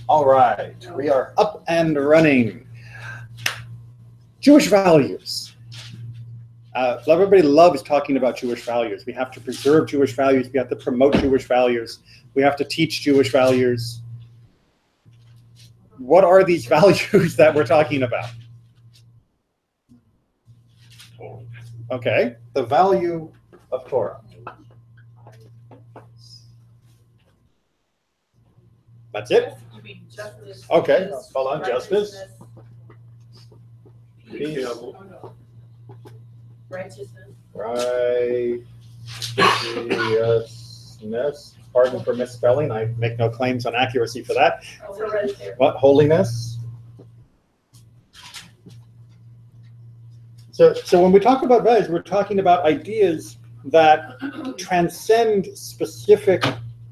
All right, we are up and running. Jewish values. Everybody loves talking about Jewish values. We have to preserve Jewish values. We have to promote Jewish values. We have to teach Jewish values. What are these values that we're talking about? Okay, the value of Torah. That's it? You mean justice? Okay, peace, hold on, justice. Peace. Righteousness. Righteousness. Righteousness. Pardon for misspelling. I make no claims on accuracy for that. Hereditary. What? Holiness. So when we talk about values, we're talking about ideas that transcend specific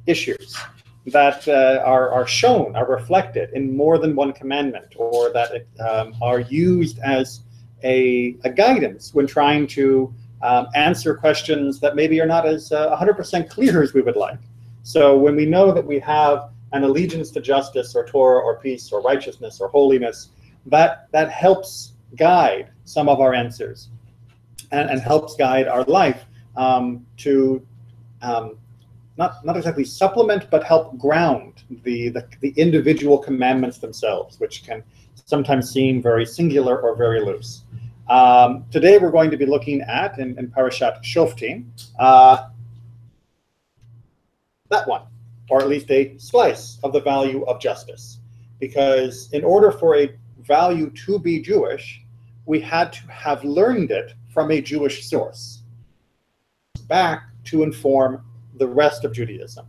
issues, that are shown, are reflected in more than one commandment, or that are used as a guidance when trying to answer questions that maybe are not as 100% clear as we would like. So when we know that we have an allegiance to justice or Torah or peace or righteousness or holiness, that helps guide some of our answers and helps guide our life to not exactly supplement, but help ground the individual commandments themselves, which can sometimes seem very singular or very loose. Today we're going to be looking at, in Parashat Shoftim, that one, or at least a slice of the value of justice. Because in order for a value to be Jewish, we had to have learned it from a Jewish source, back to inform the rest of Judaism.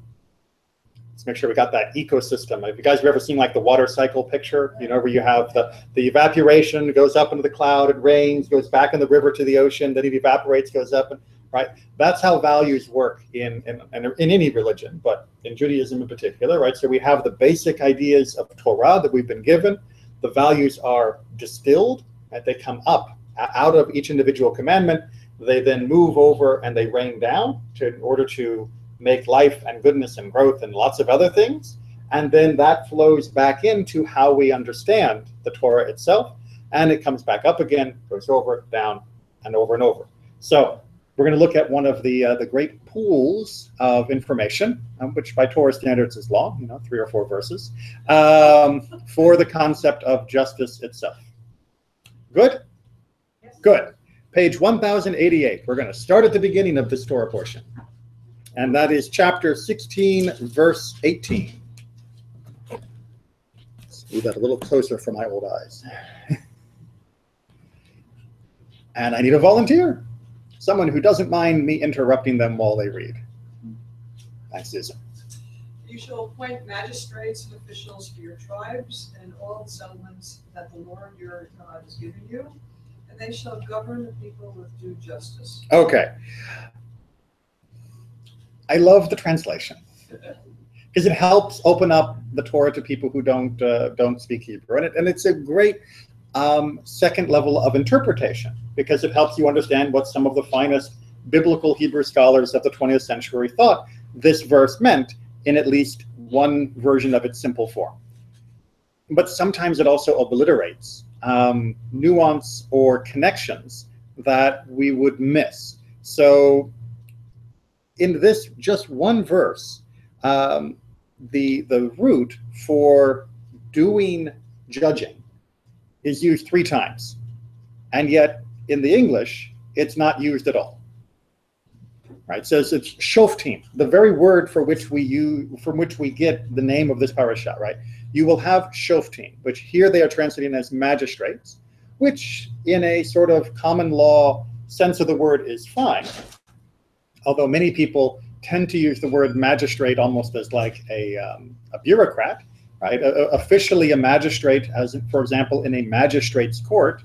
Let's make sure we got that ecosystem. Have you guys ever seen like the water cycle picture? You know, where you have the evaporation goes up into the cloud, it rains, goes back in the river to the ocean, then it evaporates, goes up, right? That's how values work in any religion, but in Judaism in particular, right? So we have the basic ideas of Torah that we've been given. The values are distilled, right? They come up out of each individual commandment. They then move over and they rain down in order to make life and goodness and growth and lots of other things. And then that flows back into how we understand the Torah itself. And it comes back up again, goes over, down, and over and over. So we're going to look at one of the great pools of information, which by Torah standards is long, 3 or 4 verses, for the concept of justice itself. Good? Yes. Good. Page 1088. We're going to start at the beginning of this Torah portion. And that is chapter 16, verse 18. Let's move that a little closer for my old eyes. And I need a volunteer. Someone who doesn't mind me interrupting them while they read. Thanks, Susan. You shall appoint magistrates and officials for your tribes and all the settlements that the Lord your God has given you, and they shall govern the people with due justice. Okay. I love the translation because it helps open up the Torah to people who don't speak Hebrew, and it's a great second level of interpretation because it helps you understand what some of the finest biblical Hebrew scholars of the 20th century thought this verse meant in at least one version of its simple form. But sometimes it also obliterates nuance or connections that we would miss. So in this just one verse, the root for doing judging is used 3 times, and yet in the English it's not used at all. Right? So it's Shoftim, the very word from which we get the name of this parasha. Right? You will have Shoftim, which here they are translating as magistrates, which in a sort of common law sense of the word is fine. Although many people tend to use the word magistrate almost as like a bureaucrat, right? Officially a magistrate, as for example, in a magistrate's court,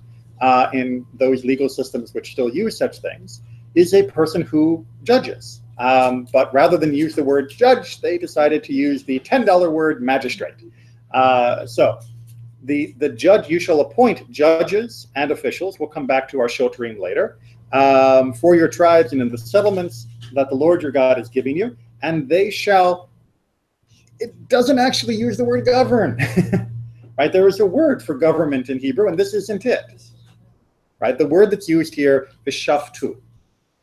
in those legal systems which still use such things, is a person who judges. But rather than use the word judge, they decided to use the $10 word magistrate. So the judge, you shall appoint judges and officials. We'll come back to our Shotrim later. For your tribes and in the settlements that the Lord your God is giving you, and they shall it doesn't actually use the word govern. Right? There is a word for government in Hebrew, and this isn't it. Right? The word that's used here is shaftu,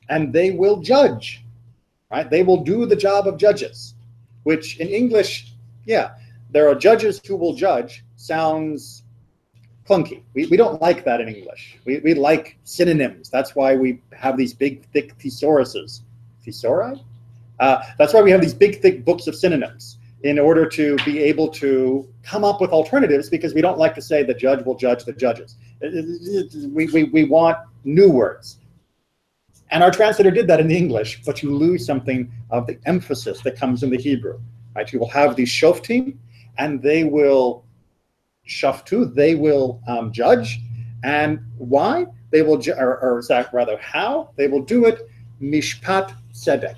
and they will judge. Right? They will do the job of judges, which in English, yeah, there are judges who will judge, sounds clunky. We don't like that in English. We like synonyms. That's why we have these big, thick thesauruses. Thesauri? That's why we have these big, thick books of synonyms, in order to be able to come up with alternatives, because we don't like to say the judge will judge the judges. We want new words. And our translator did that in the English, but you lose something of the emphasis that comes in the Hebrew. Right? You will have these shoftim, and they will shaftu, they will judge. And why? They will, or rather, how? They will do it mishpat tzedek.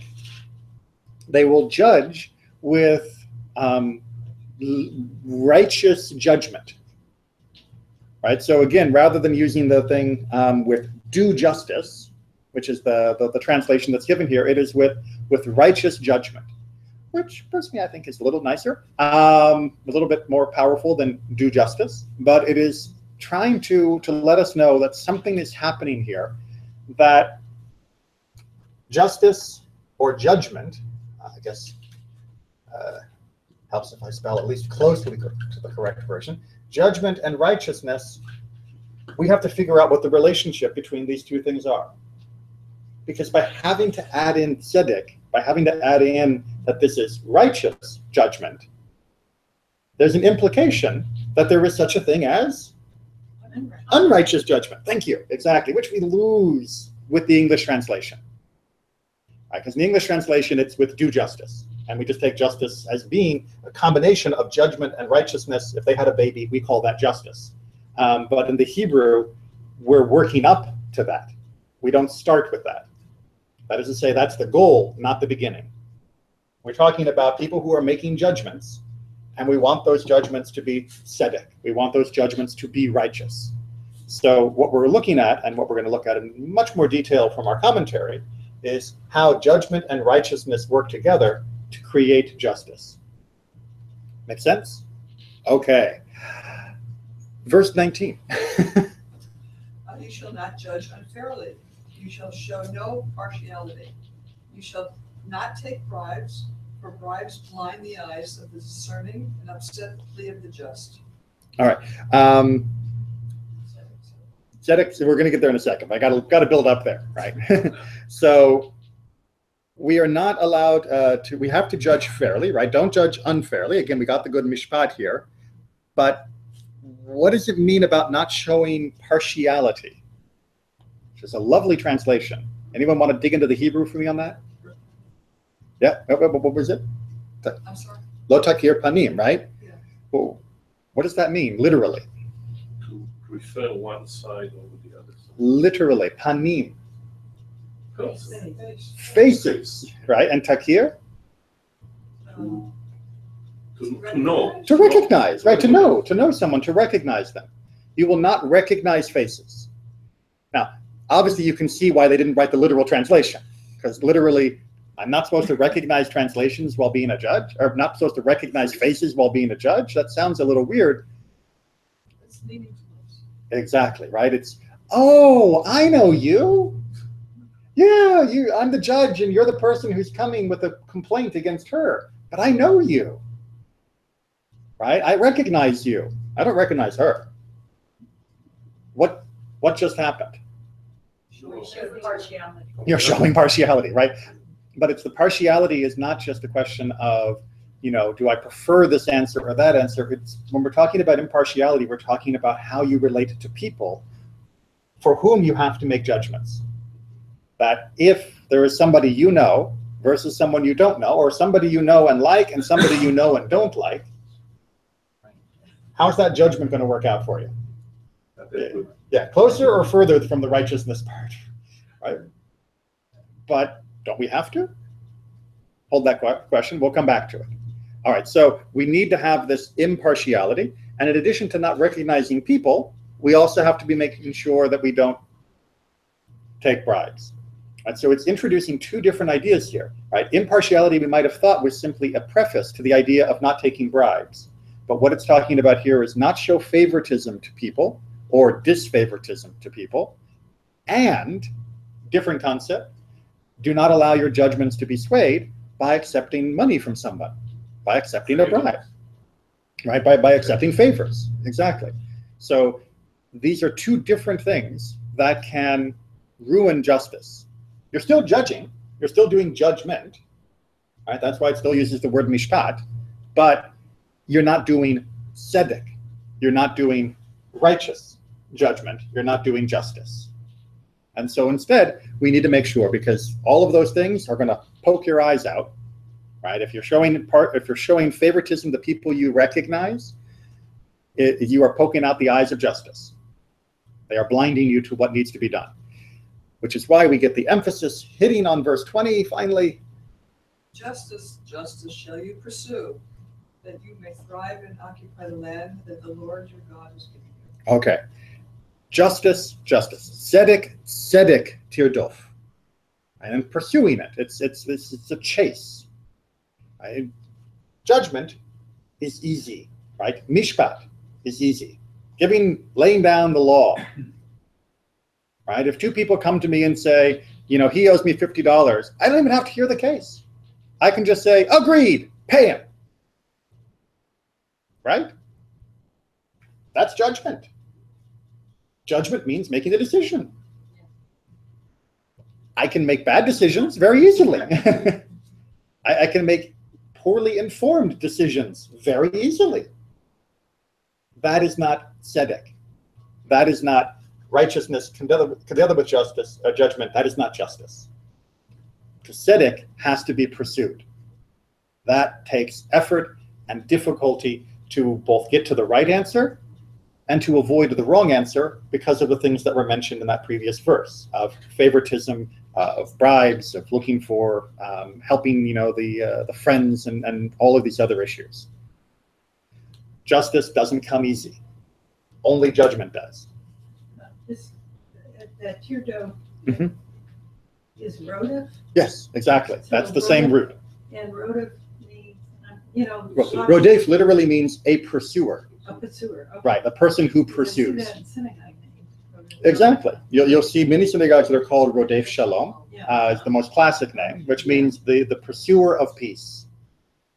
They will judge with righteous judgment. Right? So again, rather than using the thing with due justice, which is the translation that's given here, it is with righteous judgment, which personally I think is a little nicer, a little bit more powerful than due justice, but it is trying to let us know that something is happening here, that justice or judgment, I guess, helps if I spell at least close to the correct version. Judgment and righteousness, we have to figure out what the relationship between these two things are. Because by having to add in tzedek, by having to add in that this is righteous judgment, there's an implication that there is such a thing as unrighteous judgment. Thank you, exactly, which we lose with the English translation. Because in the English translation, it's with due justice. And we just take justice as being a combination of judgment and righteousness. If they had a baby, we call that justice. But in the Hebrew, we're working up to that. We don't start with that. That is to say, that's the goal, not the beginning. We're talking about people who are making judgments, and we want those judgments to be tzedek. We want those judgments to be righteous. So what we're looking at, and what we're going to look at in much more detail from our commentary, is how judgment and righteousness work together to create justice. Make sense? Okay. Verse 19. You shall not judge unfairly. You shall show no partiality. You shall not take bribes, for bribes blind the eyes of the discerning and upset the plea of the just. All right. Tzedek, so we're going to get there in a second. I got to build up there, right? So we are not allowed we have to judge fairly, right? Don't judge unfairly. Again, we got the good mishpat here. But what does it mean about not showing partiality? Which is a lovely translation. Anyone want to dig into the Hebrew for me on that? Yeah, what was it? I'm sorry? Lo takir panim, right? Yeah. Well, what does that mean, literally? To prefer one side over the other side. Literally, panim. Face. Faces, right? And takir? To know. To recognize, right? To know someone, to recognize them. You will not recognize faces. Now, obviously, you can see why they didn't write the literal translation, because literally, I'm not supposed to recognize translations while being a judge, or I'm not supposed to recognize faces while being a judge. That sounds a little weird. It's leaning towards. Exactly, right? It's, oh, I know you. Yeah, I'm the judge, and you're the person who's coming with a complaint against her. But I know you, right? I recognize you. I don't recognize her. What just happened? Partiality. You're showing partiality, right? But it's the partiality is not just a question of, do I prefer this answer or that answer? It's when we're talking about impartiality, we're talking about how you relate to people for whom you have to make judgments. That if there is somebody you know versus someone you don't know, or somebody you know and like and somebody you know and don't like, how's that judgment going to work out for you? Yeah, closer or further from the righteousness part, right? But don't we have to? Hold that question. We'll come back to it. All right, so we need to have this impartiality. And in addition to not recognizing people, we also have to be making sure that we don't take bribes. Right? So it's introducing two different ideas here. Right? Impartiality, we might have thought, was simply a preface to the idea of not taking bribes. But what it's talking about here is not show favoritism to people or disfavoritism to people. And, different concept, do not allow your judgments to be swayed by accepting money from someone, by accepting a bribe, right? By accepting favors, exactly. So these are two different things that can ruin justice. You're still judging, you're still doing judgment, right? That's why it still uses the word mishpat, but you're not doing tzedek, you're not doing righteous judgment, you're not doing justice. And so instead, we need to make sure, because all of those things are going to poke your eyes out, right? If you're showing favoritism to people you recognize, you are poking out the eyes of justice. They are blinding you to what needs to be done, which is why we get the emphasis hitting on verse 20, finally. Justice, justice shall you pursue, that you may thrive and occupy the land that the Lord your God is giving you. Okay. Justice, justice. Tzedek, tzedek tirdof. And pursuing it. It's a chase. Right? Judgment is easy, right? Mishpat is easy. Laying down the law. Right? If two people come to me and say, he owes me $50, I don't even have to hear the case. I can just say, agreed, pay him. Right? That's judgment. Judgment means making a decision. I can make bad decisions very easily. I can make poorly informed decisions very easily. That is not tzedek. That is not righteousness together with justice, judgment. That is not justice. Because tzedek has to be pursued. That takes effort and difficulty to both get to the right answer and to avoid the wrong answer because of the things that were mentioned in that previous verse of favoritism, of bribes, of looking for helping, the friends and all of these other issues. Justice doesn't come easy. Only judgment does. That tirdo is rodef? Yes, exactly. So that's the same root. And rodef means, Rodef literally means a pursuer. a pursuer. Okay. Right, a person who I see pursues. that in synagogue names. Exactly. You'll see many synagogues that are called Rodef Shalom. Yeah. Is the most classic name, which means the pursuer of peace,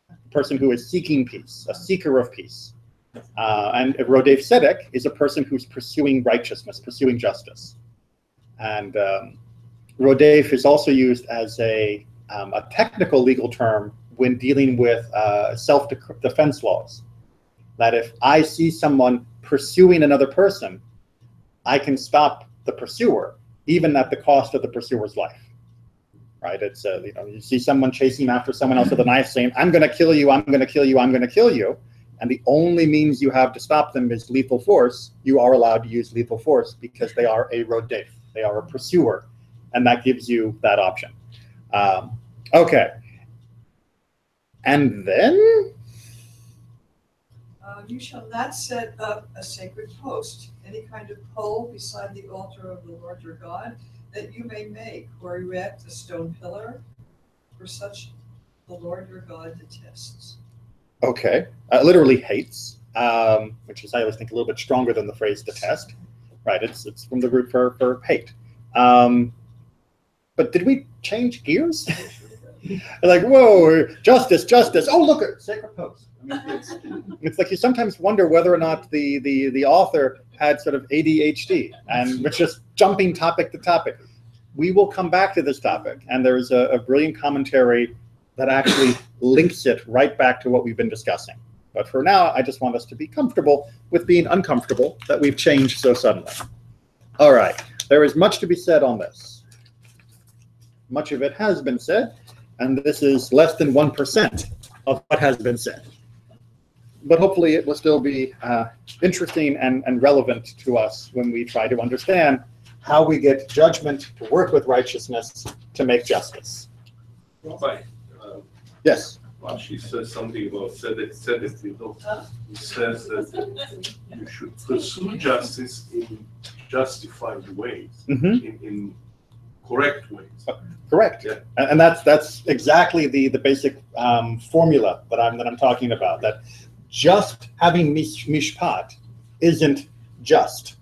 the person who is seeking peace, a seeker of peace. And Rodef Tzedek is a person who's pursuing righteousness, pursuing justice. And Rodef is also used as a technical legal term when dealing with self-defense laws. That if I see someone pursuing another person, I can stop the pursuer, even at the cost of the pursuer's life. Right? It's you see someone chasing after someone else with a knife, saying, "I'm going to kill you, I'm going to kill you, I'm going to kill you," and the only means you have to stop them is lethal force. You are allowed to use lethal force because they are a rodef, they are a pursuer, and that gives you that option. Okay, and then. You shall not set up a sacred post, any kind of pole beside the altar of the Lord your God, that you may make or erect a stone pillar, for such the Lord your God detests. Okay, literally hates, which is, I always think, a little bit stronger than the phrase detest. Right, it's from the root for hate. But did we change gears? Like, whoa, justice, justice. Oh, look at sacred post. I mean, it's like you sometimes wonder whether or not the author had sort of ADHD and was just jumping topic to topic. We will come back to this topic, and there's a brilliant commentary that actually links it right back to what we've been discussing. But for now, I just want us to be comfortable with being uncomfortable that we've changed so suddenly. All right, there is much to be said on this. Much of it has been said, and this is less than 1% of what has been said. But hopefully it will still be interesting and relevant to us when we try to understand how we get judgment to work with righteousness to make justice. Rabbi, Yes. she says something about tzedek. It says that you should pursue justice in justified ways, in correct ways. Correct. Yeah. And that's exactly the basic formula that I'm talking about. That just having mishpat isn't just.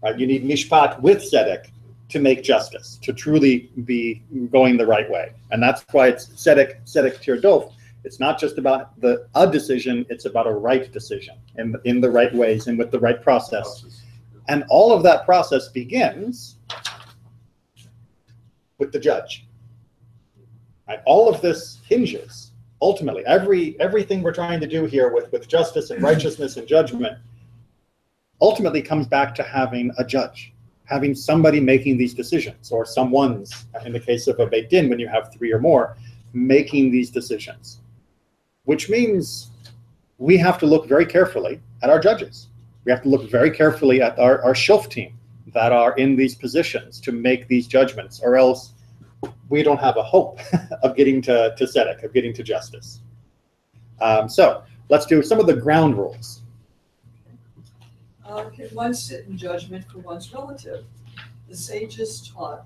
Right? You need mishpat with tzedek to make justice, to truly be going the right way. And that's why it's tzedek tirdof. It's not just about a decision, it's about a right decision in the right ways and with the right process. And all of that process begins with the judge. Right? All of this hinges, ultimately, everything we're trying to do here with justice and righteousness and judgment ultimately comes back to having a judge, having somebody making these decisions, or someone's, in the case of a Beit Din, when you have 3 or more, making these decisions. Which means we have to look very carefully at our judges. We have to look very carefully at our Shoftim that are in these positions to make these judgments, or else we don't have a hope of getting to tzedek, of getting to justice. So let's do some of the ground rules. Can one sit in judgment for one's relative? The sages taught,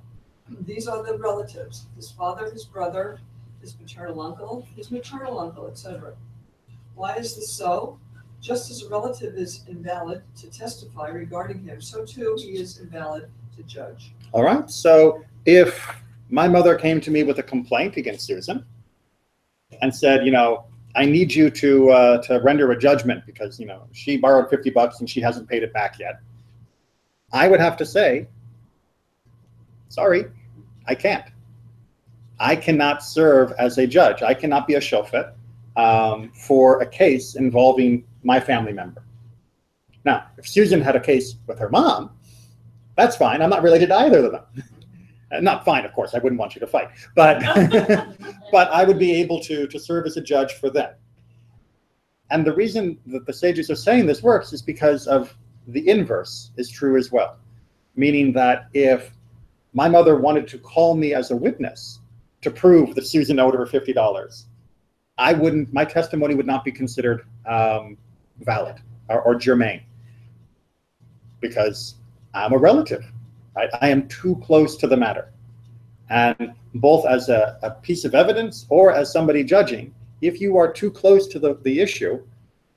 these are the relatives, his father, his brother, his paternal uncle, his maternal uncle, etc. Why is this so? Just as a relative is invalid to testify regarding him, so too he is invalid to judge. All right, so if my mother came to me with a complaint against Susan and said, I need you to render a judgment because, she borrowed $50 and she hasn't paid it back yet, I would have to say, sorry, I can't. I cannot serve as a judge. I cannot be a shofet for a case involving my family member. Now, if Susan had a case with her mom, that's fine. I'm not related to either of them. Not fine, of course. I wouldn't want you to fight. But, but I would be able to serve as a judge for them. And the reason that the sages are saying this works is because of the inverse is true as well. Meaning that if my mother wanted to call me as a witness to prove that Susan owed her $50, my testimony would not be considered valid or germane, because I'm a relative. Right? I am too close to the matter. And both as a piece of evidence or as somebody judging, if you are too close to the issue,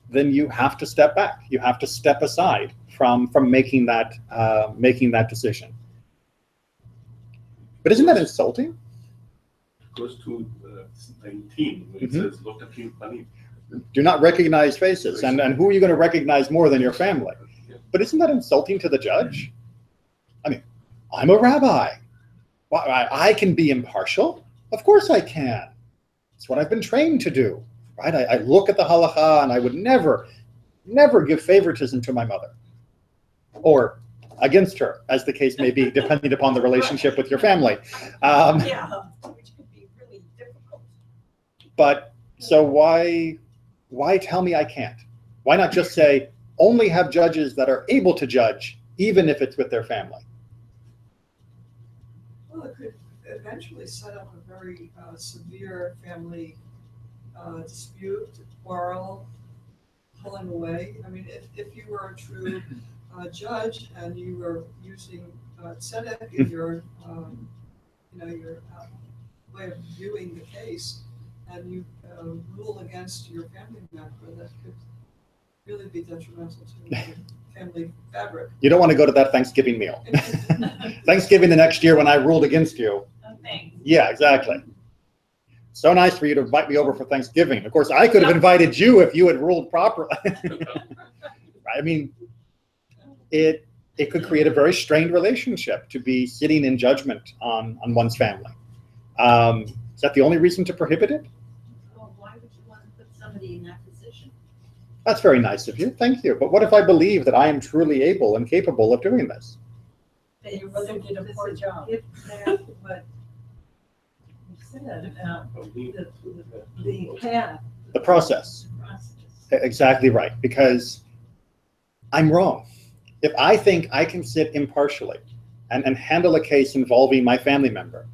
then you have to step back. You have to step aside from making that decision. But isn't that insulting? It goes to 19 when it says, "Look at me funny." Do not recognize faces. And who are you going to recognize more than your family? Yeah. But isn't that insulting to the judge? I mean, I'm a rabbi. I can be impartial. Of course I can. It's what I've been trained to do, right? I look at the halacha and I would never give favoritism to my mother or against her, as the case may be, depending upon the relationship with your family. Which could be really difficult. But so why tell me I can't? Why not just say only have judges that are able to judge, even if it's with their family? Well, it could eventually set up a very severe family dispute, quarrel, pulling away. I mean, if you were a true judge and you were using tzedek in your, your way of viewing the case, and you rule against your family member, that could really be detrimental to the family fabric. You don't want to go to that Thanksgiving meal. Thanksgiving the next year when I ruled against you. Oh, thanks. Yeah, exactly. So nice for you to invite me over for Thanksgiving. Of course, I could have invited you if you had ruled properly. I mean, it could create a very strained relationship to be sitting in judgment on one's family. Is that the only reason to prohibit it? Well, why would you want to put somebody in that position? That's very nice of you. Thank you. But what if I believe that I am truly able and capable of doing this? That your brother did a poor job. If that's what you said about the path, The process. Process. Exactly right. Because I'm wrong. If I think I can sit impartially and handle a case involving my family member,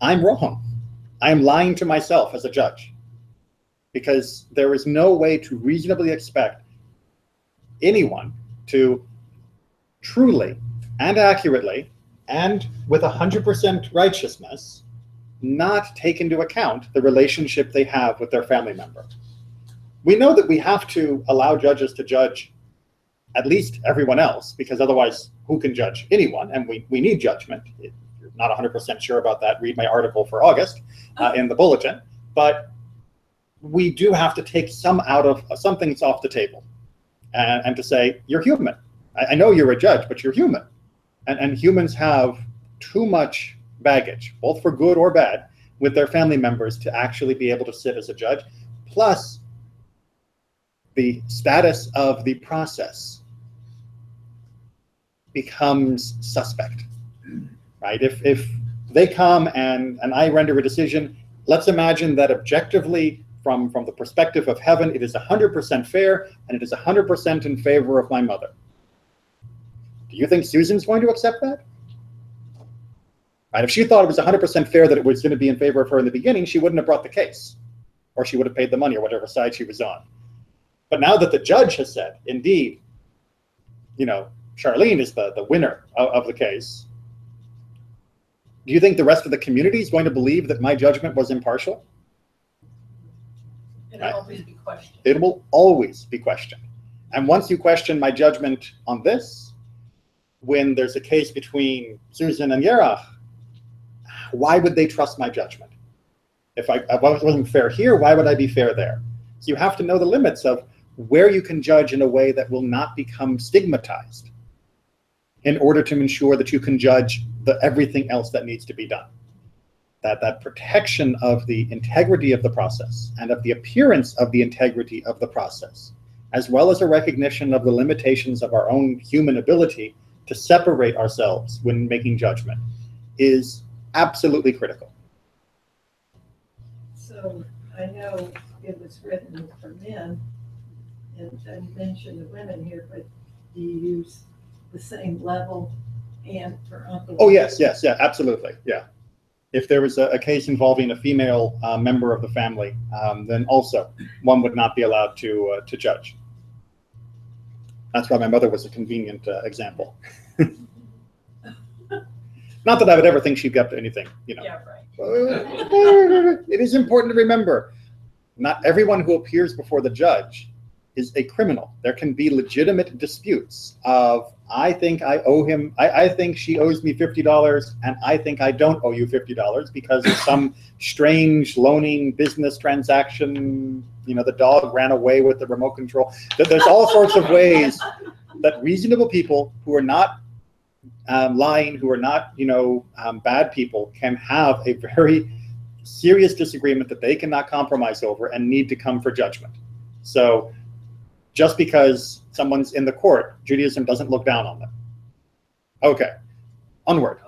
I'm wrong. I am lying to myself as a judge. Because there is no way to reasonably expect anyone to truly and accurately and with 100% righteousness, not take into account the relationship they have with their family member. We know that we have to allow judges to judge at least everyone else, because otherwise who can judge anyone? And we need judgment. If you're not 100% sure about that, read my article for August in the bulletin. But we do have to take some things off the table and to say, you're human. I know you're a judge, but you're human. And humans have too much baggage, both for good or bad, with their family members to actually be able to sit as a judge. Plus, the status of the process becomes suspect, right? If they come and I render a decision, let's imagine that objectively, from the perspective of heaven, it is 100% fair, and it is 100% in favor of my mother. Do you think Susan's going to accept that? Right? If she thought it was 100% fair that it was going to be in favor of her in the beginning, she wouldn't have brought the case, or she would have paid the money, or whatever side she was on. But now that the judge has said, indeed, Charlene is the winner of the case, do you think the rest of the community is going to believe that my judgment was impartial? It'll always be questioned. It will always be questioned. And once you question my judgment on this, when there's a case between Susan and Yerach, why would they trust my judgment? If I wasn't fair here, why would I be fair there? So you have to know the limits of where you can judge in a way that will not become stigmatized in order to ensure that you can judge everything else that needs to be done. That protection of the integrity of the process and of the appearance of the integrity of the process, as well as a recognition of the limitations of our own human ability to separate ourselves when making judgment, is absolutely critical. So I know it was written for men, and I mentioned the women here, but do you use the same level and for Uncle? Oh, yes, yeah, absolutely, yeah. If there was a case involving a female member of the family, then also one would not be allowed to judge. That's why my mother was a convenient example. Not that I would ever think she'd get to anything, Yeah, right. It is important to remember, not everyone who appears before the judge is a criminal. There can be legitimate disputes of, I think I owe him, I think she owes me $50, and I think I don't owe you $50 because of some strange loaning business transaction. The dog ran away with the remote control. There's all sorts of ways that reasonable people who are not lying, who are not, bad people, can have a very serious disagreement that they cannot compromise over and need to come for judgment. So just because someone's in the court, Judaism doesn't look down on them. Okay, onward.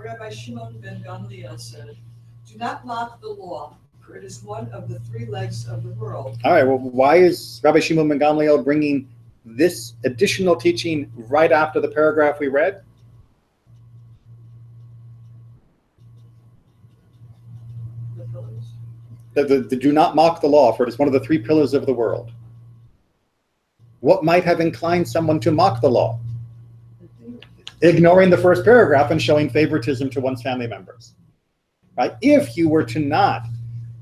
Rabbi Shimon ben Gamliel said, "Do not mock the law, for it is one of the three legs of the world." All right, well, why is Rabbi Shimon ben Gamliel bringing this additional teaching right after the paragraph we read? The pillars. The do not mock the law, for it is one of the three pillars of the world. What might have inclined someone to mock the law? Ignoring the first paragraph and showing favoritism to one's family members. Right? If you were to not,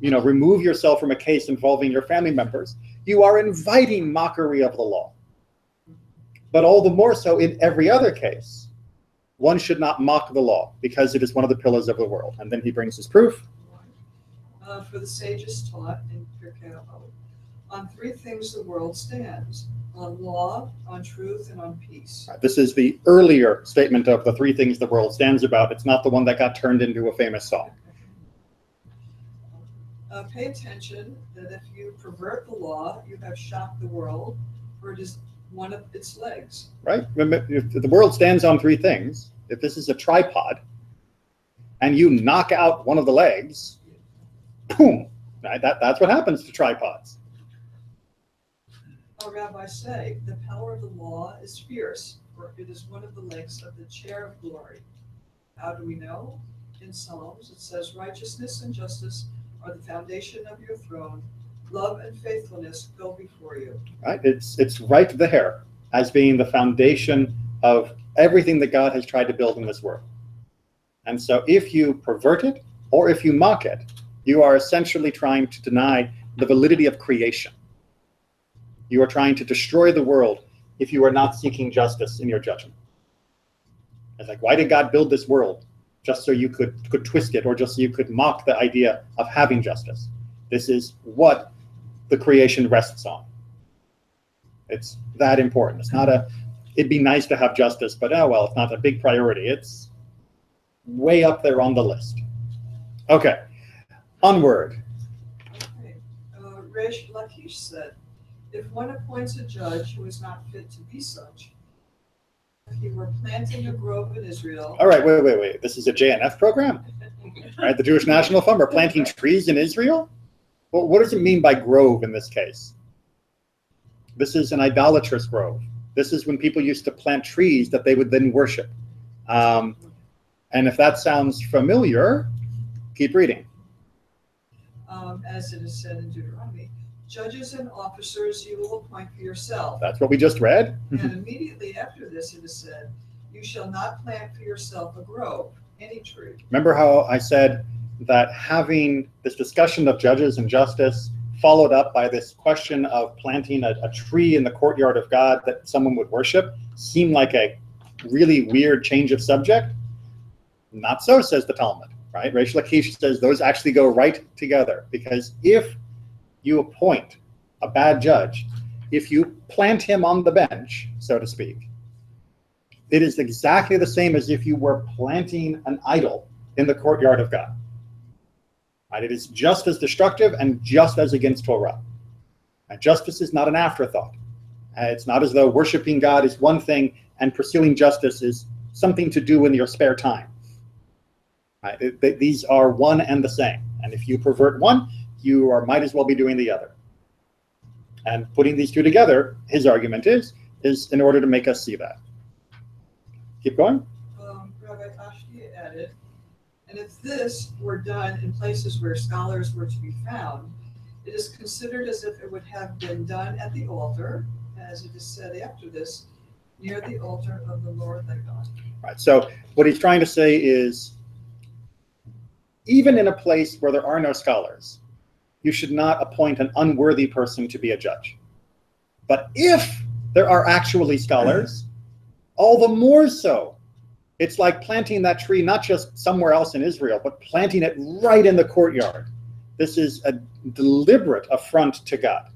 remove yourself from a case involving your family members, you are inviting mockery of the law. But all the more so in every other case, one should not mock the law because it is one of the pillars of the world. And then he brings his proof. For the sages taught in Pirkei Avot, on three things the world stands: on law, on truth, and on peace. Right, this is the earlier statement of the three things the world stands about. It's not the one that got turned into a famous song. Pay attention that if you pervert the law, you have shocked the world, for it is one of its legs. Right? If the world stands on three things, if this is a tripod, and you knock out one of the legs, boom! Right? That's what happens to tripods. Our rabbis say the power of the law is fierce, for it is one of the legs of the chair of glory. How do we know? In Psalms it says, "Righteousness and justice are the foundation of your throne. Love and faithfulness go before you." Right? It's right there as being the foundation of everything that God has tried to build in this world. And so if you pervert it or if you mock it, you are essentially trying to deny the validity of creation. You are trying to destroy the world if you are not seeking justice in your judgment. It's like, why did God build this world? Just so you could twist it, or just so you could mock the idea of having justice. This is what the creation rests on. It's that important. It's not it'd be nice to have justice, but oh well, it's not a big priority. It's way up there on the list. Okay, onward. Okay. Resh Lakish said, if one appoints a judge who is not fit to be such, if he were planting a grove in Israel. All right, wait. This is a JNF program, right? The Jewish National Fund. We're planting trees in Israel. Well, what does it mean by grove in this case? This is an idolatrous grove. This is when people used to plant trees that they would then worship. And if that sounds familiar, keep reading. As it is said in Deuteronomy, judges and officers you will appoint for yourself. That's what we just read. And immediately after this it is said, you shall not plant for yourself a grove, any tree. Remember how I said that having this discussion of judges and justice followed up by this question of planting a tree in the courtyard of God that someone would worship seemed like a really weird change of subject? Not so, says the Talmud, right? Reish Lakish says those actually go right together, because if you appoint a bad judge, if you plant him on the bench, so to speak, it is exactly the same as if you were planting an idol in the courtyard of God. Right? It is just as destructive and just as against Torah. And justice is not an afterthought. It's not as though worshiping God is one thing and pursuing justice is something to do in your spare time. Right? These are one and the same. And if you pervert one, you might as well be doing the other. And putting these two together, his argument is in order to make us see that. Keep going. Rabbi Ashti added, and if this were done in places where scholars were to be found, it is considered as if it would have been done at the altar, as it is said after this, near the altar of the Lord thy God. Right. So what he's trying to say is, even in a place where there are no scholars, you should not appoint an unworthy person to be a judge. But if there are actually scholars, all the more so. It's like planting that tree not just somewhere else in Israel, but planting it right in the courtyard. This is a deliberate affront to God.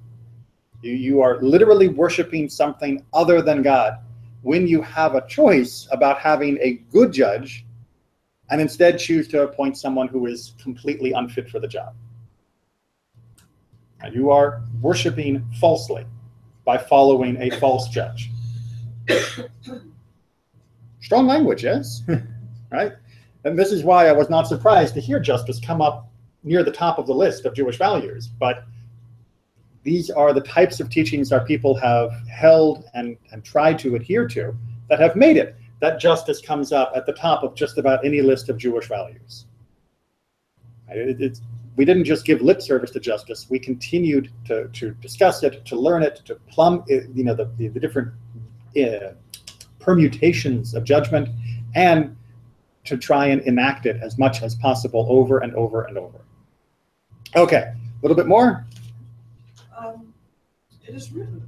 You are literally worshiping something other than God when you have a choice about having a good judge and instead choose to appoint someone who is completely unfit for the job. And you are worshiping falsely by following a false judge. Strong language, yes? Right? And this is why I was not surprised to hear justice come up near the top of the list of Jewish values. But these are the types of teachings our people have held and tried to adhere to that have made it that justice comes up at the top of just about any list of Jewish values. We didn't just give lip service to justice. We continued to discuss it, to learn it, to plumb the different permutations of judgment, and to try and enact it as much as possible over and over and over. Okay, a little bit more. It is written,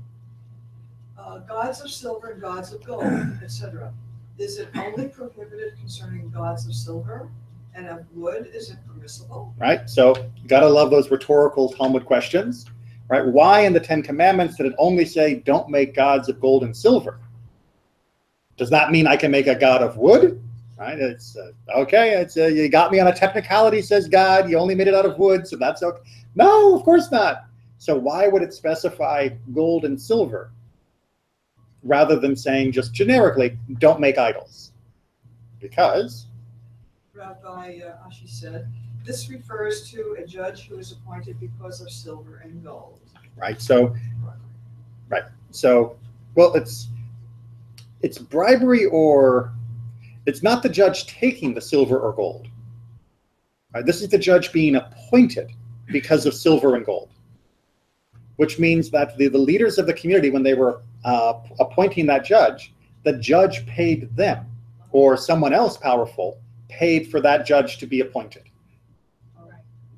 gods of silver and gods of gold, etc. Is it only prohibited concerning gods of silver, and of wood is it permissible? Right, so you gotta love those rhetorical Talmud questions. Right, why in the Ten Commandments did it only say don't make gods of gold and silver? Does that mean I can make a god of wood? Right? It's okay. It's you got me on a technicality, says God. You only made it out of wood, so that's okay. No, of course not. So why would it specify gold and silver rather than saying just generically, don't make idols? Because Rabbi Ashi said, this refers to a judge who is appointed because of silver and gold. Right. So, well, it's bribery, or it's not the judge taking the silver or gold. Right? This is the judge being appointed because of silver and gold, which means that the leaders of the community, when they were appointing that judge, the judge paid them, or someone else powerful paid for that judge to be appointed.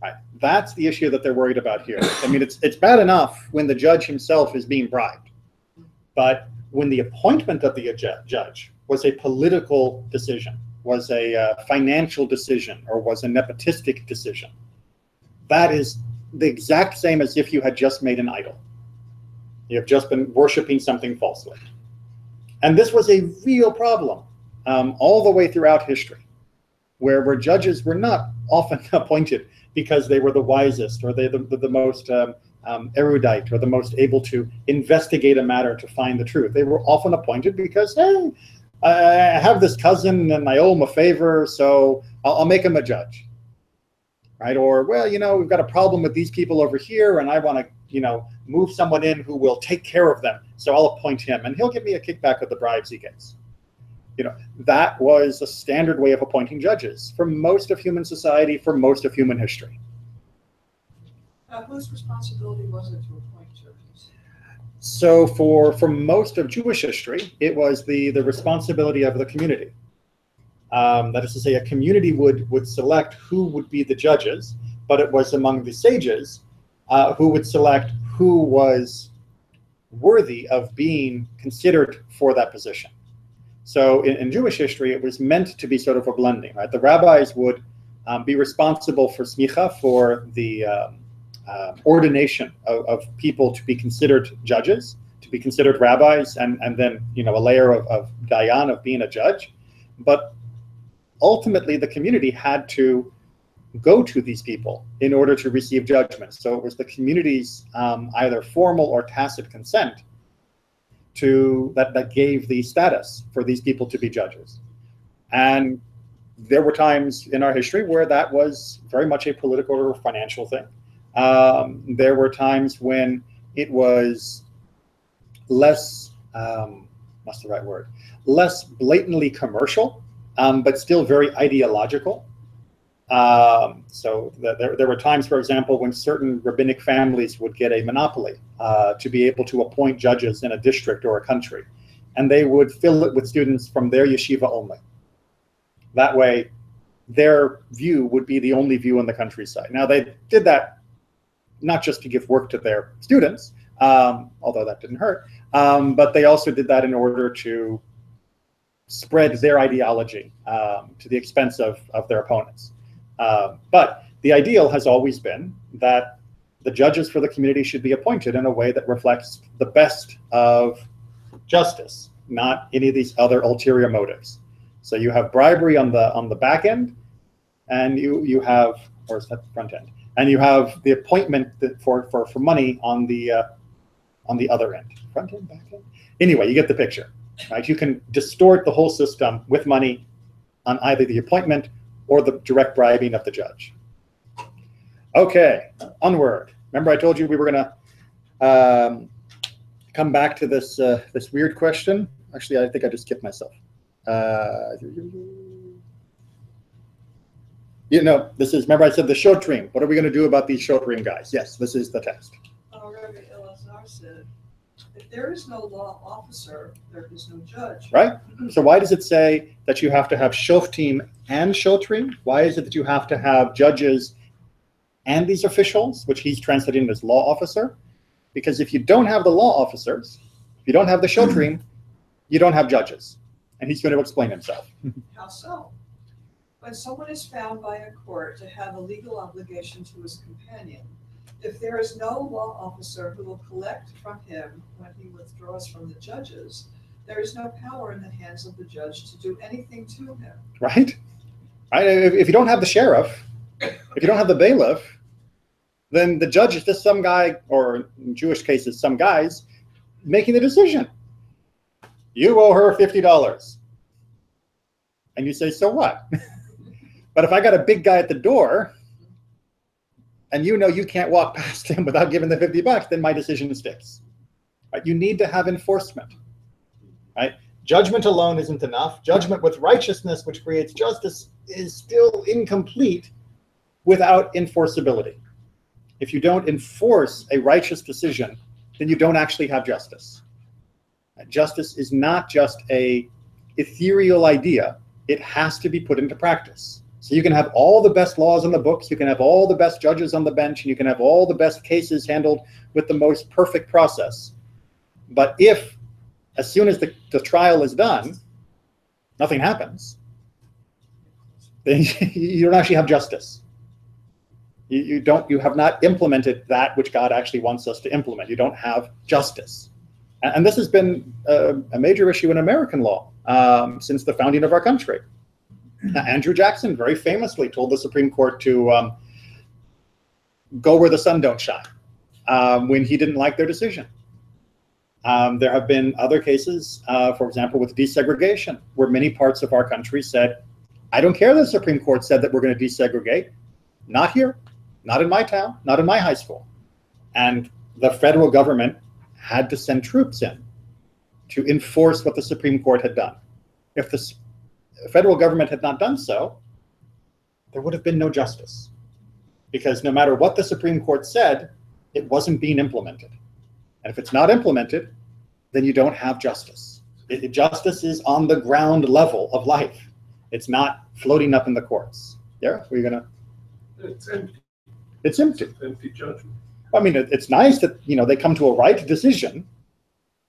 Right. That's the issue that they're worried about here. I mean, it's bad enough when the judge himself is being bribed, but when the appointment of the judge was a political decision, was a financial decision, or was a nepotistic decision, that is the exact same as if you had just made an idol. You have just been worshiping something falsely. And this was a real problem all the way throughout history, where judges were not often appointed because they were the wisest, or they the most erudite, or the most able to investigate a matter to find the truth. They were often appointed because, hey, I have this cousin and I owe him a favor, so I'll make him a judge. Right? Or, well, you know, we've got a problem with these people over here, and I want to, you know, move someone in who will take care of them, so I'll appoint him, and he'll give me a kickback of the bribes he gets. You know, that was a standard way of appointing judges for most of human society, for most of human history. Whose responsibility was it to appoint judges? So for most of Jewish history, it was the responsibility of the community. That is to say, a community would select who would be the judges, but it was among the sages who would select who was worthy of being considered for that position. So in Jewish history, it was meant to be sort of a blending, right? The rabbis would be responsible for smicha, for the ordination of people to be considered judges, to be considered rabbis, and then, you know, a layer of dayan, of being a judge. But ultimately, the community had to go to these people in order to receive judgment. So it was the community's either formal or tacit consent that gave the status for these people to be judges. And there were times in our history where that was very much a political or financial thing. There were times when it was less, what's the right word? Less blatantly commercial, but still very ideological. So there were times, for example, when certain rabbinic families would get a monopoly to be able to appoint judges in a district or a country, and they would fill it with students from their yeshiva only. That way, their view would be the only view in the countryside. Now, they did that not just to give work to their students, although that didn't hurt, but they also did that in order to spread their ideology to the expense of their opponents. But the ideal has always been that the judges for the community should be appointed in a way that reflects the best of justice, not any of these other ulterior motives. So you have bribery on the back end, and you have, or is that the front end? And you have the appointment for money on the other end. Front end, back end? Anyway, you get the picture, right? You can distort the whole system with money on either the appointment or the direct bribing of the judge. Okay, onward. Remember I told you we were gonna come back to this this weird question. Actually, I think I just skipped myself. You know, this is, remember I said the Shoftim. What are we going to do about these Shoftim guys? Yes, this is the text. Rabbi Elazar said, if there is no law officer, there is no judge. Right? So why does it say that you have to have Shoftim and Shoftim? Why is it that you have to have judges and these officials, which he's translating as law officer? Because if you don't have the law officers, if you don't have the Shoftim, you don't have judges. And he's going to explain himself. How so? When someone is found by a court to have a legal obligation to his companion, if there is no law officer who will collect from him when he withdraws from the judges, there is no power in the hands of the judge to do anything to him. Right? Right? If you don't have the sheriff, if you don't have the bailiff, then the judge is just some guy, or in Jewish cases, some guys, making the decision. You owe her $50. And you say, so what? But if I got a big guy at the door, and you know you can't walk past him without giving the $50, then my decision sticks. Right? You need to have enforcement. Right? Judgment alone isn't enough. Judgment with righteousness, which creates justice, is still incomplete without enforceability. If you don't enforce a righteous decision, then you don't actually have justice. Justice is not just a ethereal idea. It has to be put into practice. So you can have all the best laws in the books, you can have all the best judges on the bench, and you can have all the best cases handled with the most perfect process. But if, as soon as the trial is done, nothing happens, then you don't actually have justice. You have not implemented that which God actually wants us to implement. You don't have justice. And this has been a major issue in American law since the founding of our country. Andrew Jackson very famously told the Supreme Court to go where the sun don't shine when he didn't like their decision. There have been other cases, for example, with desegregation, where many parts of our country said, I don't care that the Supreme Court said that we're going to desegregate. Not here, not in my town, not in my high school. And the federal government had to send troops in to enforce what the Supreme Court had done. If the federal government had not done so, there would have been no justice. Because no matter what the Supreme Court said, it wasn't being implemented. And if it's not implemented, then you don't have justice. Justice is on the ground level of life. It's not floating up in the courts. Yeah, were you gonna? It's empty. It's empty. It's empty judgment. I mean, it's nice that they come to a right decision.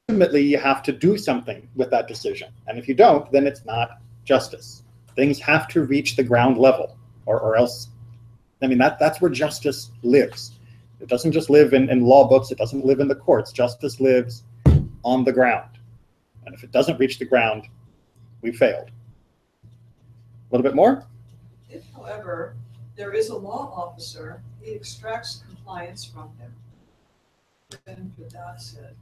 Ultimately, you have to do something with that decision, and if you don't, then it's not justice. Things have to reach the ground level, or else. I mean, that's where justice lives. It doesn't just live in law books. It doesn't live in the courts. Justice lives on the ground, and if it doesn't reach the ground, we failed. A little bit more? If, however, there is a law officer, he extracts compliance from him. Then Gadad said,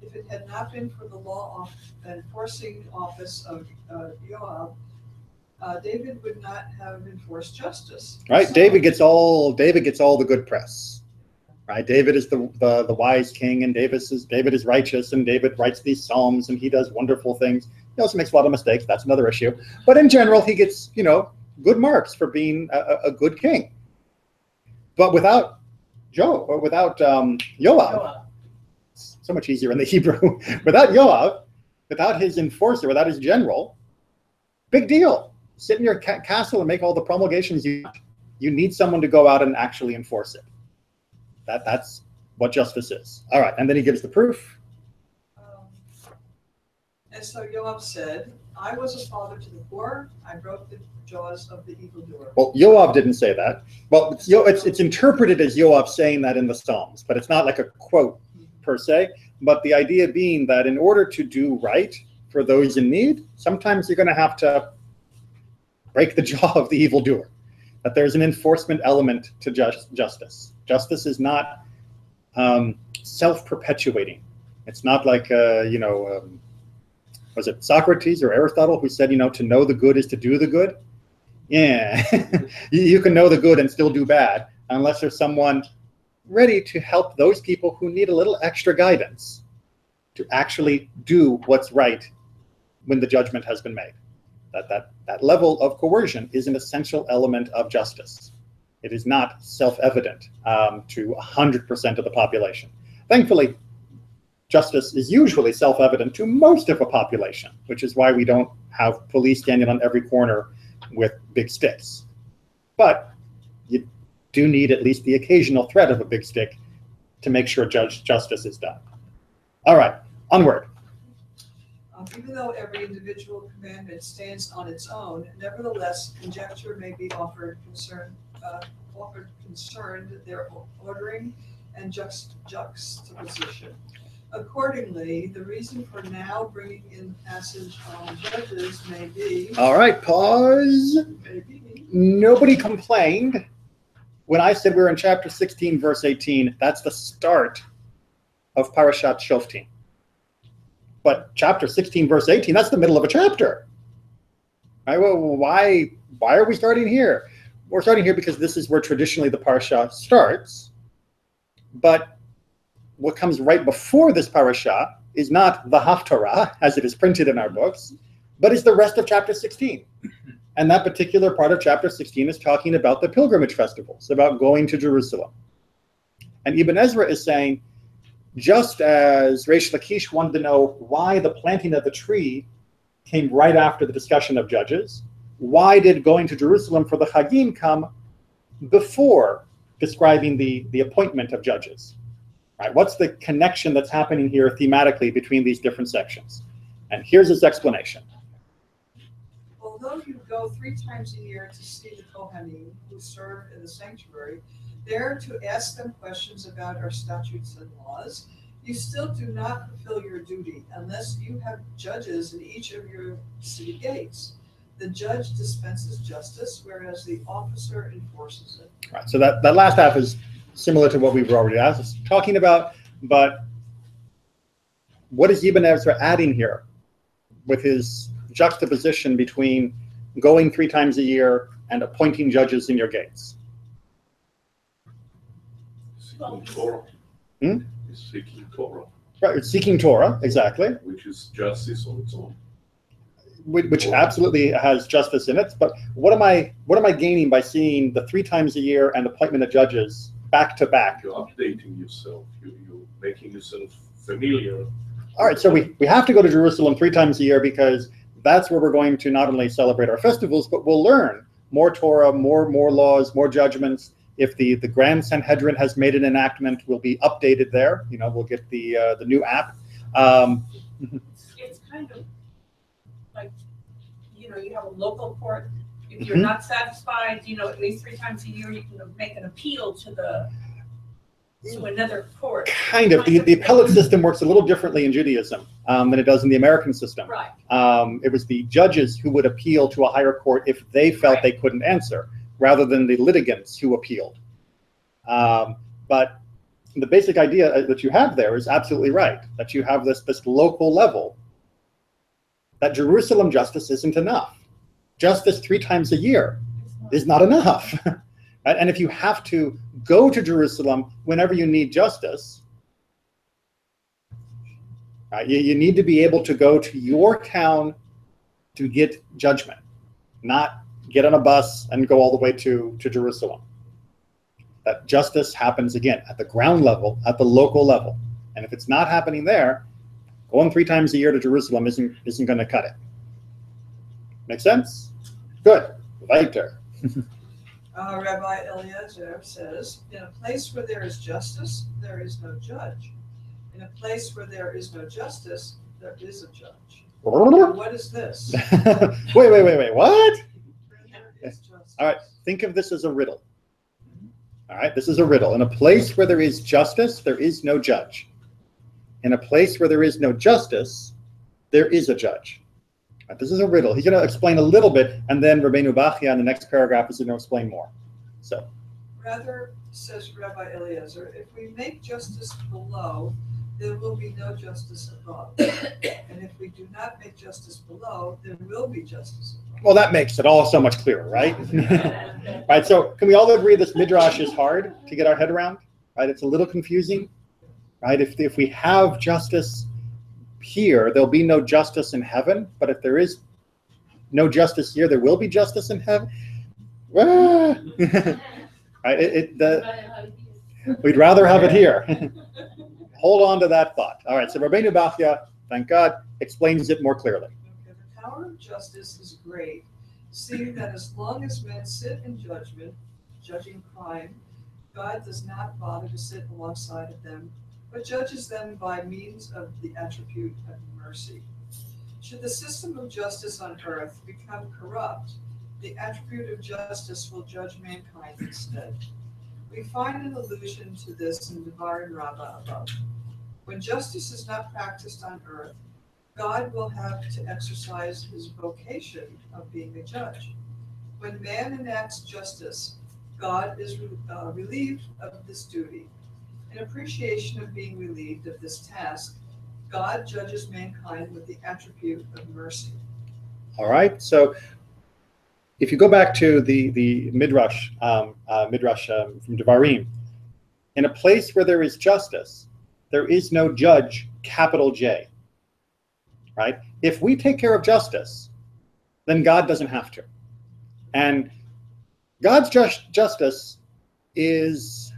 if it had not been for the law enforcing office of Yoav, David would not have enforced justice. Right, So, David gets all the good press. Right, David is the wise king, and David is righteous, and David writes these psalms, and he does wonderful things. He also makes a lot of mistakes. That's another issue. But in general, he gets good marks for being a good king. But without Yoav, so much easier in the Hebrew. Without Yoav, without his enforcer, without his general, big deal. Sit in your castle and make all the promulgations you want. You need someone to go out and actually enforce it. That's what justice is. All right, and then he gives the proof. And so Yoav said, I was a father to the poor. I broke the jaws of the evildoer. Well, Yoav didn't say that. Well, it's interpreted as Yoav saying that in the Psalms, but it's not like a quote per se. But the idea being that in order to do right for those in need, sometimes you're going to have to break the jaw of the evildoer. That there's an enforcement element to justice. Justice is not self-perpetuating. It's not like was it Socrates or Aristotle who said, to know the good is to do the good? Yeah, you can know the good and still do bad unless there's someone ready to help those people who need a little extra guidance to actually do what's right when the judgment has been made. That level of coercion is an essential element of justice. It is not self-evident to 100% of the population. Thankfully, justice is usually self-evident to most of a population, which is why we don't have police standing on every corner with big sticks. But you do need at least the occasional threat of a big stick to make sure justice is done. All right, onward. Even though every individual commandment stands on its own, nevertheless, conjecture may be offered concerned their ordering and juxtaposition. Accordingly, the reason for now bringing in the passage on Judges may be... All right, pause. Maybe. Nobody complained when I said we're in chapter 16, verse 18. That's the start of Parashat Shoftim. But chapter 16, verse 18, that's the middle of a chapter. Right? Well, why are we starting here? We're starting here because this is where traditionally the parasha starts. But what comes right before this parasha is not the Haftarah, as it is printed in our books, but is the rest of chapter 16. And that particular part of chapter 16 is talking about the pilgrimage festivals, about going to Jerusalem. And Ibn Ezra is saying, just as Reish Lakish wanted to know why the planting of the tree came right after the discussion of Judges, why did going to Jerusalem for the Chagim come before describing the appointment of judges? Right? What's the connection that's happening here thematically between these different sections? And here's his explanation. Although you go 3 times a year to see the Kohanim who serve in the sanctuary, there to ask them questions about our statutes and laws, you still do not fulfill your duty unless you have judges in each of your city gates. The judge dispenses justice, whereas the officer enforces it. Right, so that last half is similar to what we were already talking about, but what is Ibn Ezra adding here with his juxtaposition between going 3 times a year and appointing judges in your gates? Seeking Torah. Hmm? It's seeking Torah. Right, it's seeking Torah, exactly, Which is justice on its own. which absolutely has justice in it. But what am I gaining by seeing the 3 times a year and appointment of judges back to back? You're updating yourself. You're making yourself familiar. All right, so we have to go to Jerusalem 3 times a year because that's where we're going to not only celebrate our festivals, but we'll learn more Torah, more laws, more judgments. If the Grand Sanhedrin has made an enactment, we'll be updated there. You know, we'll get the new app. It's kind of like, you know, you have a local court. If you're Mhm. not satisfied, you know, at least 3 times a year, you can make an appeal to another court. Kind of. The appellate system works a little differently in Judaism than it does in the American system. Right. It was the judges who would appeal to a higher court if they felt they couldn't answer, rather than the litigants who appealed. But the basic idea that you have there is absolutely right, that you have this local level, that Jerusalem justice isn't enough. Justice 3 times a year is not enough. Right? And if you have to go to Jerusalem whenever you need justice, right, you need to be able to go to your town to get judgment, not get on a bus and go all the way to Jerusalem. That justice happens again at the ground level, at the local level. And if it's not happening there, going 3 times a year to Jerusalem isn't going to cut it. Make sense? Good. Weiter. Rabbi Eliezer says, in a place where there is justice, there is no judge. In a place where there is no justice, there is a judge. Now, what is this? Wait, what? Where there is justice. All right, think of this as a riddle. All right, this is a riddle. In a place where there is justice, there is no judge. In a place where there is no justice, there is a judge. All right, this is a riddle. He's going to explain a little bit, and then Rabbeinu Bachya in the next paragraph is going to explain more. So, Rather, says Rabbi Eliezer, if we make justice below, there will be no justice above. And if we do not make justice below, there will be justice above. well, that makes it all so much clearer, right? Right, so can we all agree this midrash is hard to get our head around? Right, it's a little confusing, right? If we have justice here, there'll be no justice in heaven, but if there is no justice here, there will be justice in heaven. Right, we'd rather have it here. Hold on to that thought. All right, so Rabbeinu Bachya, thank God, explains it more clearly. Okay, the power of justice is great, seeing that as long as men sit in judgment, judging crime, God does not bother to sit alongside of them, but judges them by means of the attribute of mercy. Should the system of justice on earth become corrupt, the attribute of justice will judge mankind instead. We find an allusion to this in Devarim Rabbah above. When justice is not practiced on earth, God will have to exercise his vocation of being a judge. When man enacts justice, God is relieved of this duty. In appreciation of being relieved of this task, God judges mankind with the attribute of mercy. All right, so if you go back to the Midrash, from Devarim, in a place where there is justice, there is no judge, capital J, right? If we take care of justice, then God doesn't have to. And God's justice is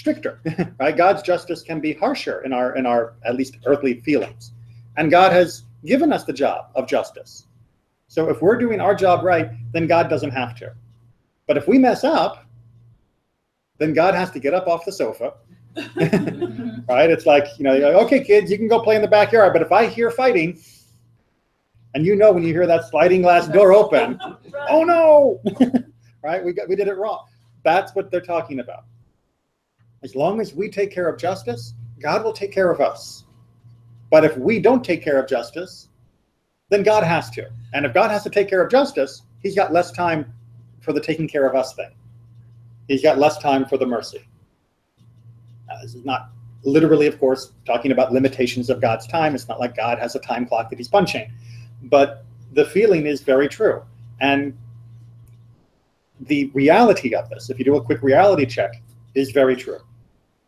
stricter, right? God's justice can be harsher in our at least earthly feelings. And God has given us the job of justice. So if we're doing our job right, then God doesn't have to. But if we mess up, then God has to get up off the sofa. Right? It's like, okay, kids, you can go play in the backyard, but if I hear fighting, and when you hear that sliding glass door open, oh no, right? We did it wrong. That's what they're talking about. As long as we take care of justice, God will take care of us. But if we don't take care of justice, then God has to. And if God has to take care of justice, he's got less time for the taking care of us thing. He's got less time for the mercy. This is not literally, of course, talking about limitations of God's time. It's not like God has a time clock that he's punching. But the feeling is very true. And the reality of this, if you do a quick reality check, is very true.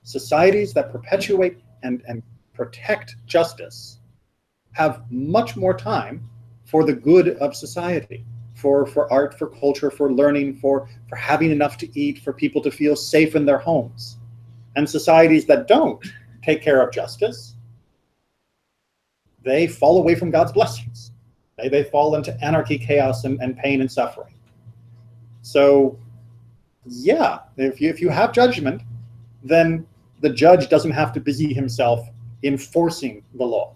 Societies that perpetuate and protect justice have much more time for the good of society, for art, for culture, for learning, for having enough to eat, for people to feel safe in their homes. And societies that don't take care of justice, they fall away from God's blessings. They fall into anarchy, chaos, and pain and suffering. So, yeah, if you have judgment, then the judge doesn't have to busy himself enforcing the law.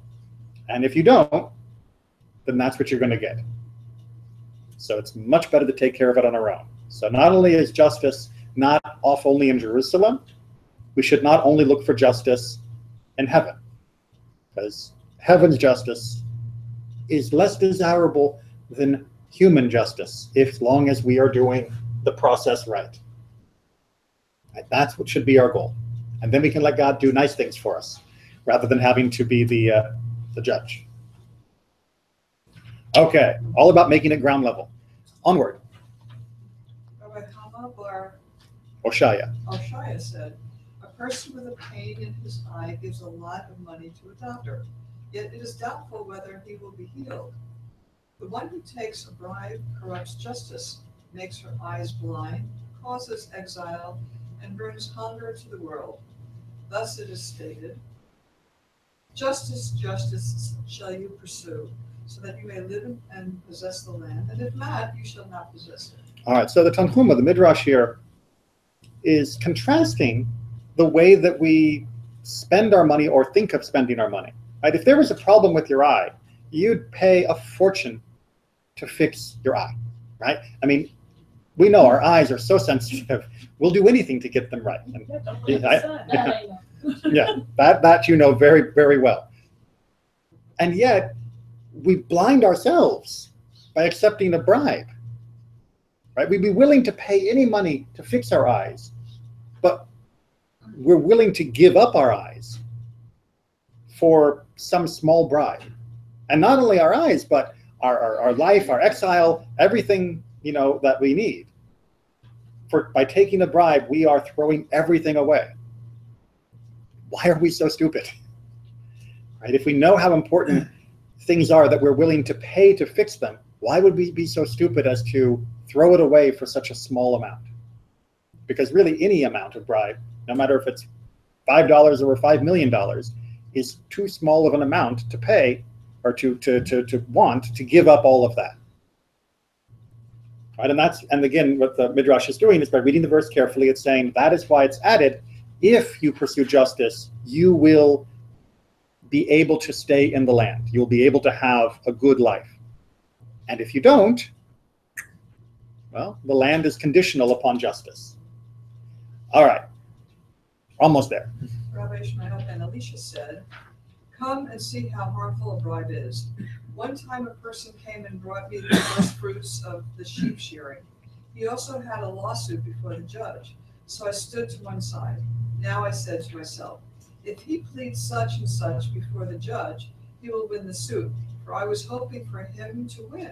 And if you don't, then that's what you're going to get. So it's much better to take care of it on our own. So not only is justice not off only in Jerusalem, we should not only look for justice in heaven, because heaven's justice is less desirable than human justice, as long as we are doing the process right. That's what should be our goal. And then we can let God do nice things for us, rather than having to be the judge. Okay, all about making it ground level. Onward. Rabbi Hama Bar Oshaya. Oshaya said, a person with a pain in his eye gives a lot of money to a doctor, yet it is doubtful whether he will be healed. The one who takes a bribe corrupts justice, makes her eyes blind, causes exile, and brings hunger to the world. Thus it is stated, justice, justice shall you pursue, so that you may live and possess the land, and if not, you shall not possess it. All right, so the Tanhuma, the Midrash here, is contrasting the way that we spend our money or think of spending our money. Right? If there was a problem with your eye, you'd pay a fortune to fix your eye, right? I mean, we know our eyes are so sensitive. We'll do anything to get them right. And, yeah, that you know very, very well. And yet, we blind ourselves by accepting a bribe, right? We'd be willing to pay any money to fix our eyes, but we're willing to give up our eyes for some small bribe. And not only our eyes, but our life, our exile, everything, that we need. By taking a bribe, we are throwing everything away. Why are we so stupid? Right? If we know how important things are that we're willing to pay to fix them, why would we be so stupid as to throw it away for such a small amount? Because really any amount of bribe, no matter if it's $5 or $5 million, is too small of an amount to pay or to want to give up all of that. Right? And again, what the Midrash is doing is by reading the verse carefully, it's saying that is why it's added, if you pursue justice, you will be able to stay in the land. You'll be able to have a good life. And if you don't, well, the land is conditional upon justice. All right, almost there. Rabbi Ishmael ben Elisha said, come and see how harmful a bribe is. One time a person came and brought me the first fruits of the sheep shearing. He also had a lawsuit before the judge, so I stood to one side. Now I said to myself, if he pleads such and such before the judge, he will win the suit, for I was hoping for him to win.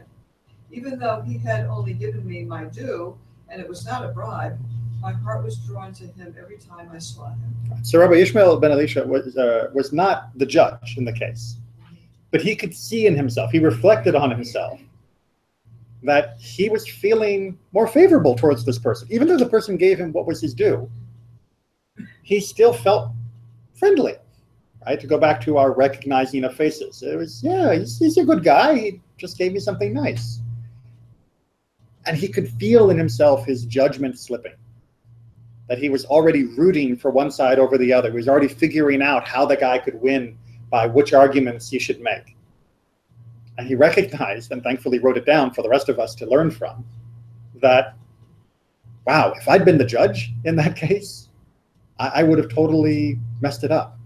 Even though he had only given me my due, and it was not a bribe, my heart was drawn to him every time I saw him. So Rabbi Ishmael ben Elisha was not the judge in the case, but he could see in himself, he reflected on himself, that he was feeling more favorable towards this person. Even though the person gave him what was his due, he still felt friendly, right? To go back to our recognizing of faces. It was, yeah, he's a good guy. He just gave me something nice. And he could feel in himself his judgment slipping, that he was already rooting for one side over the other. He was already figuring out how the guy could win by which arguments he should make. And he recognized, and thankfully wrote it down for the rest of us to learn from, that, wow, if I'd been the judge in that case, I would have totally messed it up.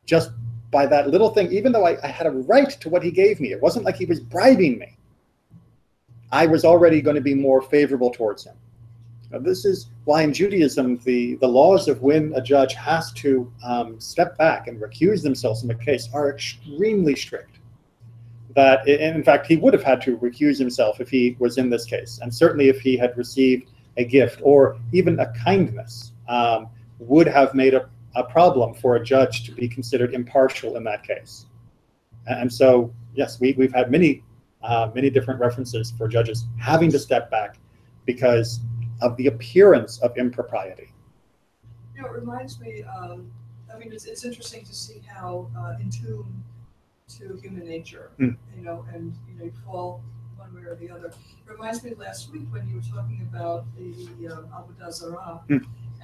Just by that little thing, even though I had a right to what he gave me, it wasn't like he was bribing me. I was already going to be more favorable towards him. Now, this is why in Judaism, the laws of when a judge has to step back and recuse themselves from a case are extremely strict. That, in fact, he would have had to recuse himself if he was in this case. And certainly if he had received a gift or even a kindness, would have made a problem for a judge to be considered impartial in that case. And so, yes, we've had many different references for judges having to step back because of the appearance of impropriety. You know, it reminds me of, I mean, it's interesting to see how in tune to human nature, you know, and you fall one way or the other. It reminds me last week when you were talking about the Avodah Zarah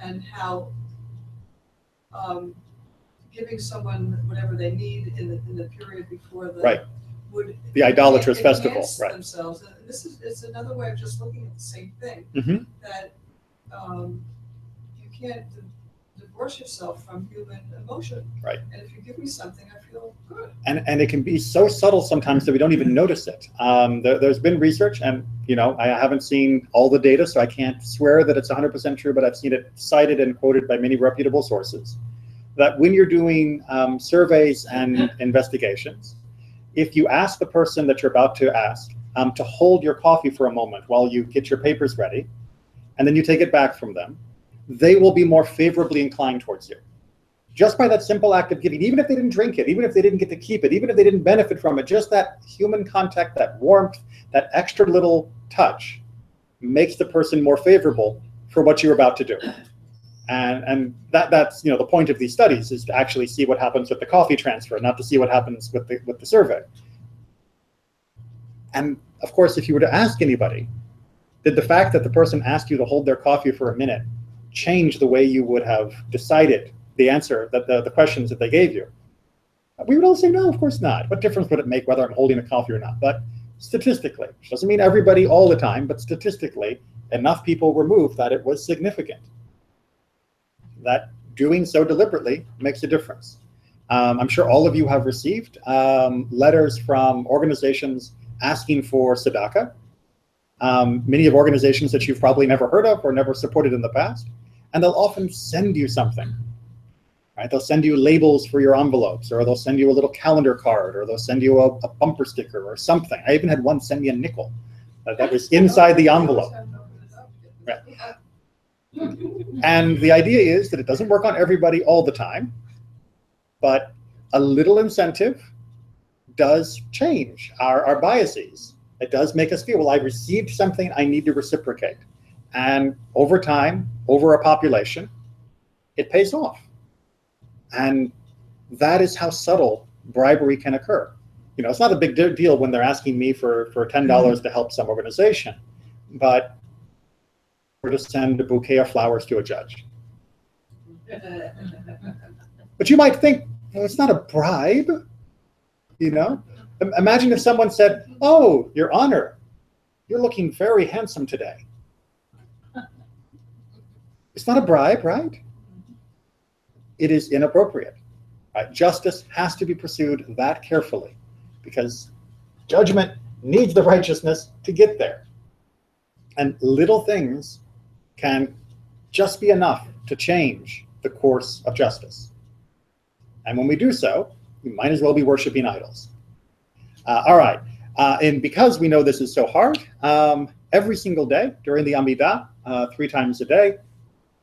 and how giving someone whatever they need in the period before the would the idolatrous festival, themselves. And this is, it's another way of just looking at the same thing, that you can't divorce yourself from human emotion. Right. And if you give me something, I feel good. And it can be so subtle sometimes that we don't even notice it. There's been research, and you know, I haven't seen all the data, so I can't swear that it's 100% true, but I've seen it cited and quoted by many reputable sources, that when you're doing surveys and investigations, if you ask the person that you're about to ask to hold your coffee for a moment while you get your papers ready, and then you take it back from them, they will be more favorably inclined towards you. Just by that simple act of giving, even if they didn't drink it, even if they didn't get to keep it, even if they didn't benefit from it, just that human contact, that warmth, that extra little touch makes the person more favorable for what you're about to do. And that's, you know, the point of these studies is to actually see what happens with the coffee transfer, not to see what happens with the survey. And of course, if you were to ask anybody, did the fact that the person asked you to hold their coffee for a minute change the way you would have decided the answer, that the questions that they gave you? We would all say, no, of course not. What difference would it make whether I'm holding a coffee or not? But statistically, which doesn't mean everybody all the time, but statistically, enough people were moved that it was significant. That doing so deliberately makes a difference. I'm sure all of you have received letters from organizations asking for tzedakah. Many of organizations that you've probably never heard of or never supported in the past, and they'll often send you something. Right? They'll send you labels for your envelopes, or they'll send you a little calendar card, or they'll send you a bumper sticker or something. I even had one send me a nickel that was inside the envelope. Right. And the idea is that it doesn't work on everybody all the time, but a little incentive does change our biases. It does make us feel, well, I received something, I need to reciprocate. And over time, over a population, it pays off. And that is how subtle bribery can occur. You know, it's not a big deal when they're asking me for $10 to help some organization, but or to send a bouquet of flowers to a judge. But you might think, well, it's not a bribe, you know? Imagine if someone said, oh, Your Honor, you're looking very handsome today. It's not a bribe, right? It is inappropriate. Right? Justice has to be pursued that carefully because judgment needs the righteousness to get there. And little things can just be enough to change the course of justice. And when we do so, we might as well be worshiping idols. All right, and because we know this is so hard, every single day during the Amidah, 3 times a day,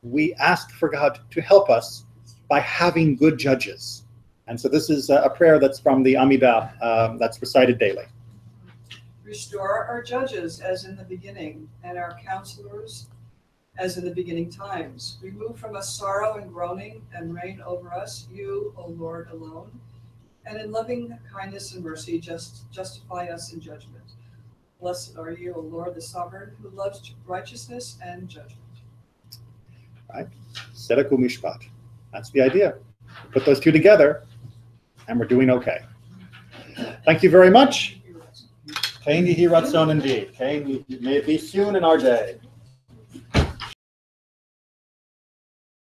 we ask for God to help us by having good judges. And so this is a prayer that's from the Amidah that's recited daily. Restore our judges as in the beginning, and our counselors as in the beginning times. Remove from us sorrow and groaning, and reign over us, you, O Lord, alone. And in loving kindness and mercy, justify us in judgment. Blessed are you, O Lord, the sovereign, who loves righteousness and judgment. Right? Tzedek u'mishpat. That's the idea. Put those two together, and we're doing okay. Thank you very much. Kain Yehi Ratzon indeed. Kain, may it be soon in our day.